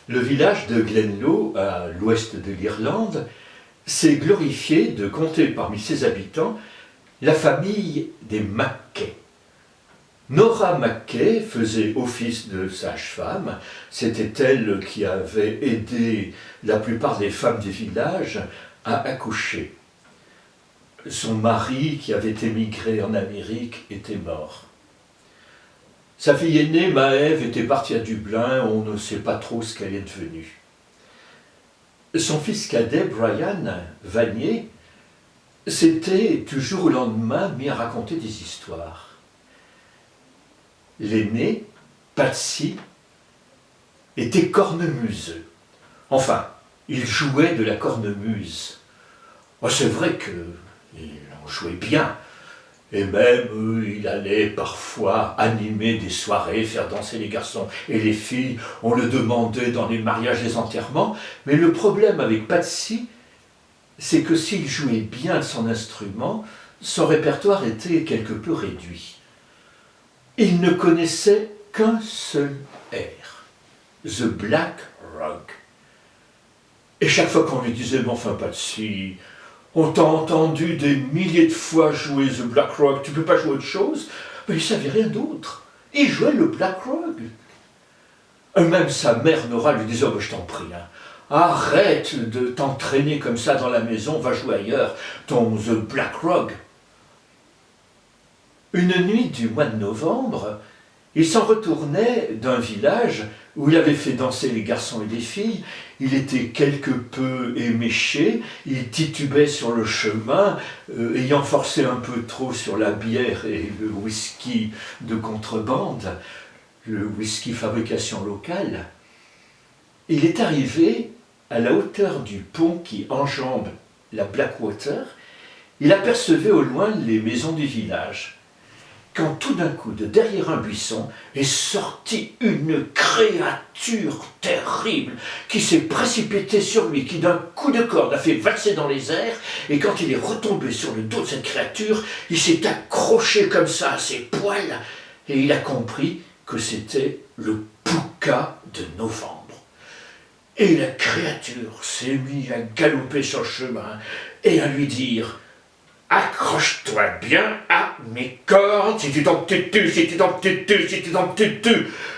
Le village de Glenlow, à l'ouest de l'Irlande, s'est glorifié de compter parmi ses habitants la famille des Mackay. Nora Mackay faisait office de sage-femme. C'était elle qui avait aidé la plupart des femmes du village à accoucher. Son mari, qui avait émigré en Amérique, était mort. Sa fille aînée, Maëve, était partie à Dublin, on ne sait pas trop ce qu'elle est devenue. Son fils cadet, Brian Vanier, s'était du jour au lendemain mis à raconter des histoires. L'aîné, Patsy, était cornemuseux. Enfin, il jouait de la cornemuse. Oh, c'est vrai qu'il en jouait bien. Et même, il allait parfois animer des soirées, faire danser les garçons et les filles. On le demandait dans les mariages et les enterrements. Mais le problème avec Patsy, c'est que s'il jouait bien de son instrument, son répertoire était quelque peu réduit. Il ne connaissait qu'un seul air, The Black Rug. Et chaque fois qu'on lui disait « Mais enfin, Patsy, on t'a entendu des milliers de fois jouer The Black Rug, tu peux pas jouer autre chose ?» Mais il savait rien d'autre. Il jouait le Black Rug. Même sa mère Nora lui disait « Oh, ben, je t'en prie, hein. Arrête de t'entraîner comme ça dans la maison, va jouer ailleurs, ton The Black Rug. » Une nuit du mois de novembre, il s'en retournait d'un village où il avait fait danser les garçons et les filles. Il était quelque peu éméché, il titubait sur le chemin, ayant forcé un peu trop sur la bière et le whisky de contrebande, le whisky fabrication locale. Il est arrivé à la hauteur du pont qui enjambe la Blackwater. Il apercevait au loin les maisons du village. Quand tout d'un coup, de derrière un buisson, est sortie une créature terrible qui s'est précipitée sur lui, qui d'un coup de corde a fait valser dans les airs, et quand il est retombé sur le dos de cette créature, il s'est accroché comme ça à ses poils, et il a compris que c'était le Pukka de novembre. Et la créature s'est mise à galoper sur le chemin et à lui dire « Accroche-toi bien à mes cordes, si tu t'en tues, si tu t'en tues, si tu t'en tues. »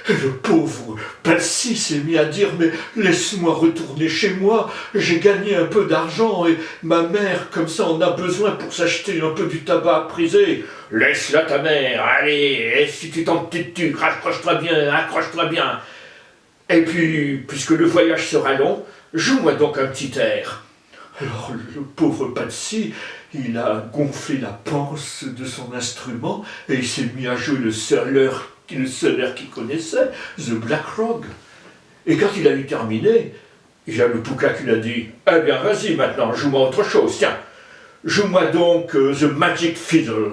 Et le pauvre Patsy s'est mis à dire « Mais laisse-moi retourner chez moi, j'ai gagné un peu d'argent et ma mère, comme ça, en a besoin pour s'acheter un peu du tabac à priser. Laisse-la ta mère, allez, et si tu t'en tues, accroche-toi bien, accroche-toi bien. » Et puis, puisque le voyage sera long, joue-moi donc un petit air. Alors le pauvre Patsy, il a gonflé la panse de son instrument et il s'est mis à jouer le seul air qu'il connaissait, The Black Rug. Et quand il a eu terminé, il y a le Pukka qui lui a dit « Eh bien, vas-y maintenant, joue-moi autre chose, tiens. Joue-moi donc The Magic Fiddle. »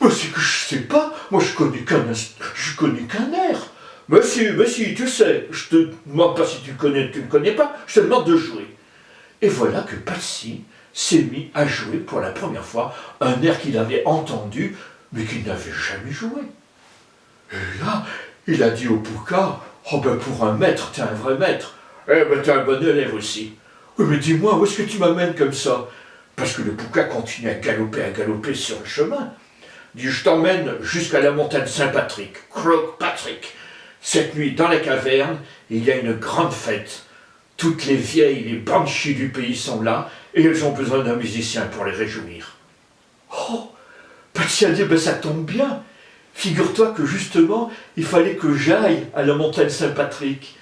Mais c'est que je sais pas, moi je connais qu'un air. Mais si, tu sais, je te demande pas si tu ne connais pas, je te demande de jouer. Et voilà que Patsy s'est mis à jouer pour la première fois un air qu'il avait entendu, mais qu'il n'avait jamais joué. Et là, il a dit au Pukka, « Oh ben pour un maître, t'es un vrai maître. Eh ben t'es un bon élève aussi. Oui, mais dis-moi, où est-ce que tu m'amènes comme ça ?» Parce que le Pukka continue à galoper sur le chemin. Il dit, « Je t'emmène jusqu'à la montagne Saint-Patrick, Croagh Patrick. Cette nuit, dans la caverne, il y a une grande fête. Toutes les vieilles, les banshees du pays sont là, et elles ont besoin d'un musicien pour les réjouir. » Oh, Patsy a dit, ben ça tombe bien. Figure-toi que justement, il fallait que j'aille à la montagne Saint-Patrick.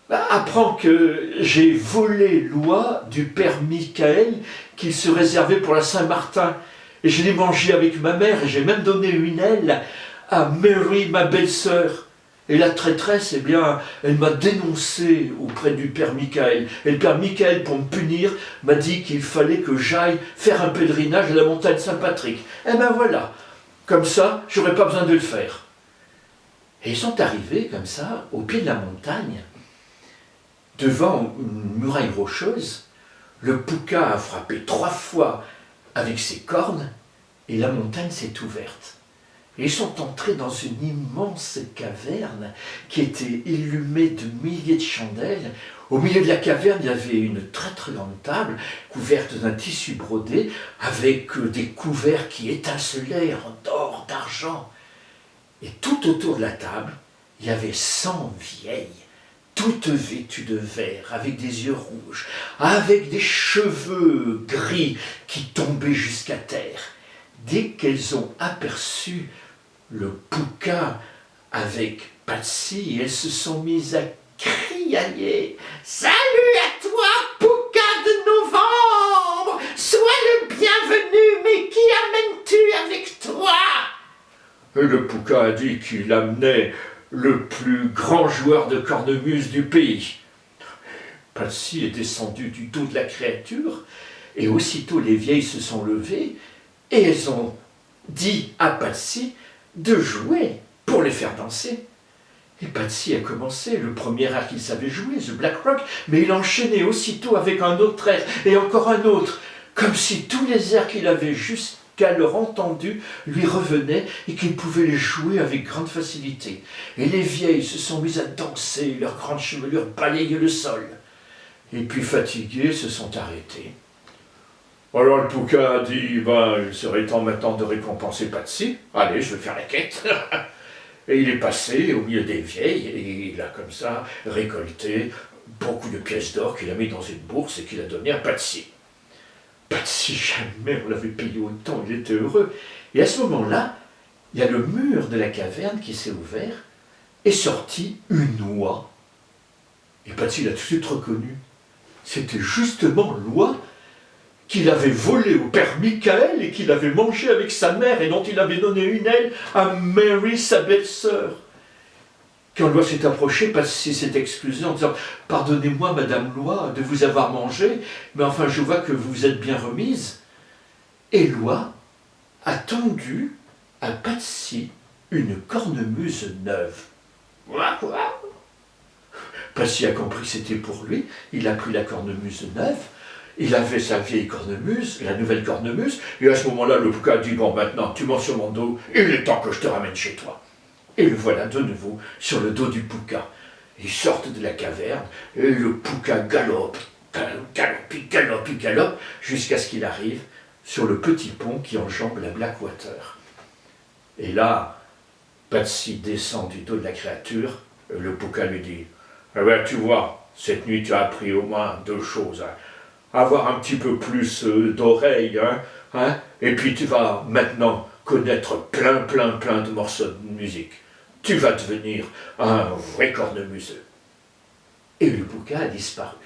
Apprends que j'ai volé l'oie du père Michael qu'il se réservait pour la Saint-Martin. Et je l'ai mangée avec ma mère, et j'ai même donné une aile à Mary, ma belle-sœur. Et la traîtresse, eh bien, elle m'a dénoncé auprès du père Michael. Et le père Michael, pour me punir, m'a dit qu'il fallait que j'aille faire un pèlerinage à la montagne Saint-Patrick. Eh ben voilà, comme ça, j'aurais pas besoin de le faire. Et ils sont arrivés, comme ça, au pied de la montagne, devant une muraille rocheuse. Le Pukka a frappé 3 fois avec ses cornes, et la montagne s'est ouverte. Et ils sont entrés dans une immense caverne qui était illumée de milliers de chandelles. Au milieu de la caverne, il y avait une très très grande table couverte d'un tissu brodé avec des couverts qui étincelaient en d'or, d'argent. Et tout autour de la table, il y avait 100 vieilles, toutes vêtues de vert, avec des yeux rouges, avec des cheveux gris qui tombaient jusqu'à terre. Dès qu'elles ont aperçu le Pouka avec Patsy, elles se sont mises à criailler. « Salut à toi, Pouka de novembre! Sois le bienvenu, mais qui amènes-tu avec toi ?» Et le Pouka a dit qu'il amenait le plus grand joueur de cornemuse du pays. Patsy est descendue du dos de la créature, et aussitôt les vieilles se sont levées, et elles ont dit à Patsy de jouer pour les faire danser. Et Patsy a commencé le premier air qu'il savait jouer, The Black Rock, mais il enchaînait aussitôt avec un autre air, et encore un autre, comme si tous les airs qu'il avait jusqu'alors entendus lui revenaient et qu'il pouvait les jouer avec grande facilité. Et les vieilles se sont mises à danser, leurs grandes chevelures balayaient le sol. Et puis fatiguées, se sont arrêtées. Alors le Pouka a dit, il serait temps maintenant de récompenser Patsy. Allez, je vais faire la quête. Et il est passé au milieu des vieilles, et il a comme ça récolté beaucoup de pièces d'or qu'il a mis dans une bourse et qu'il a donné à Patsy. Patsy, jamais on l'avait payé autant, il était heureux. Et à ce moment-là, il y a le mur de la caverne qui s'est ouvert, et sorti une oie. Et Patsy l'a tout de suite reconnu. C'était justement l'oie qu'il avait volé au père Michael et qu'il avait mangé avec sa mère et dont il avait donné une aile à Mary, sa belle-sœur. Quand l'oie s'est approchée, Patsy s'est excusée en disant « Pardonnez-moi, Madame l'oie, de vous avoir mangé, mais enfin je vois que vous vous êtes bien remise. » Et l'oie a tendu à Patsy une cornemuse neuve. Patsy a compris que c'était pour lui, il a pris la cornemuse neuve. Il avait sa vieille cornemuse, la nouvelle cornemuse, et à ce moment-là, le Pouka a dit « Bon, maintenant, tu montes sur mon dos, il est temps que je te ramène chez toi. » Et le voilà de nouveau sur le dos du Pouka. Ils sortent de la caverne, et le Pouka galope, galope, jusqu'à ce qu'il arrive sur le petit pont qui enjambe la Blackwater. Et là, Patsy descend du dos de la créature, le Pouka lui dit « Eh bien, tu vois, cette nuit, tu as appris au moins 2 choses, hein. Avoir un petit peu plus d'oreilles, et puis tu vas maintenant connaître plein de morceaux de musique. Tu vas devenir un vrai cornemuseux. » Et le Pouka a disparu.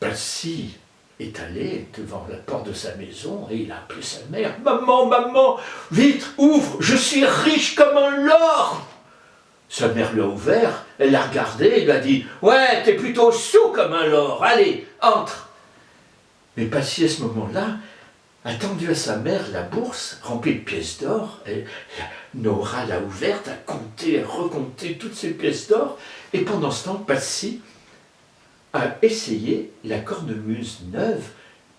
Patsy est allé devant la porte de sa maison et il a appelé sa mère. « Maman, maman, vite, ouvre, je suis riche comme un lord !» Sa mère lui a ouvert, elle l'a regardé et lui a dit « Ouais, t'es plutôt sous comme un lord, allez, entre !» Mais Patsy, à ce moment-là, a tendu à sa mère la bourse remplie de pièces d'or. Nora l'a ouverte, a compté, a recompté toutes ces pièces d'or. Et pendant ce temps, Patsy a essayé la cornemuse neuve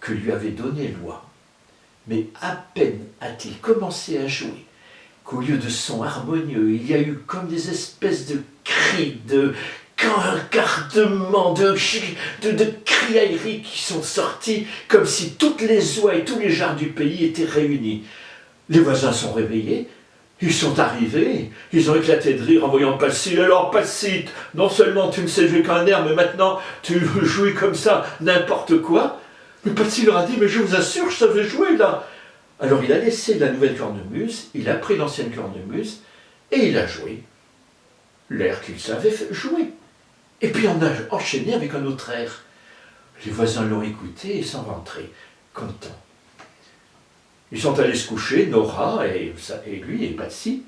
que lui avait donnée l'oie. Mais à peine a-t-il commencé à jouer qu'au lieu de sons harmonieux, il y a eu comme des espèces de cris, de gardements, de criailleries qui sont sortis, comme si toutes les oies et tous les jarres du pays étaient réunis. Les voisins sont réveillés, ils sont arrivés, ils ont éclaté de rire en voyant Patsy. « Alors Patsy, non seulement tu ne sais jouer qu'un air, mais maintenant tu veux jouer comme ça, n'importe quoi ?» Mais Patsy leur a dit « Mais je vous assure, je savais jouer là !» Alors il a laissé la nouvelle cornemuse, il a pris l'ancienne cornemuse, et il a joué l'air qu'il savait jouer. Et puis on a enchaîné avec un autre air. Les voisins l'ont écouté et sont rentrés, contents. Ils sont allés se coucher, Nora et lui et Patsy,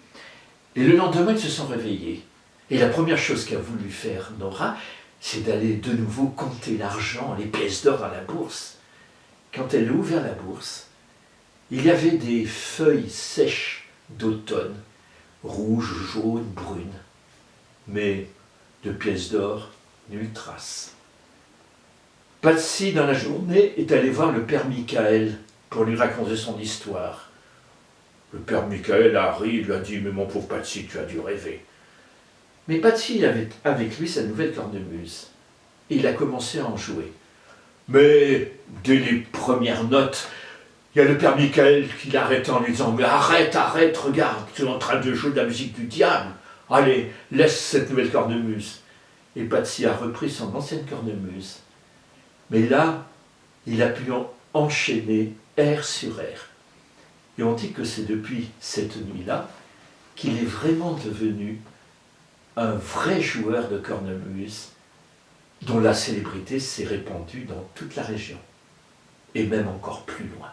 et le lendemain ils se sont réveillés. Et la première chose qu'a voulu faire Nora, c'est d'aller de nouveau compter l'argent, les pièces d'or dans la bourse. Quand elle a ouvert la bourse, il y avait des feuilles sèches d'automne, rouges, jaunes, brunes, mais de pièces d'or, nulle trace. Patsy, dans la journée, est allée voir le père Michael pour lui raconter son histoire. Le père Michael a ri, il lui a dit « Mais mon pauvre Patsy, tu as dû rêver. » Mais Patsy avait avec lui sa nouvelle cornemuse. Et il a commencé à en jouer. Mais dès les premières notes, il y a le père Michael qui l'arrête en lui disant « Mais arrête, arrête, regarde, tu es en train de jouer de la musique du diable. Allez, laisse cette nouvelle cornemuse. » Et Patsy a repris son ancienne cornemuse. Mais là, il a pu enchaîner air sur air. Et on dit que c'est depuis cette nuit-là qu'il est vraiment devenu un vrai joueur de cornemuse dont la célébrité s'est répandue dans toute la région, et même encore plus loin.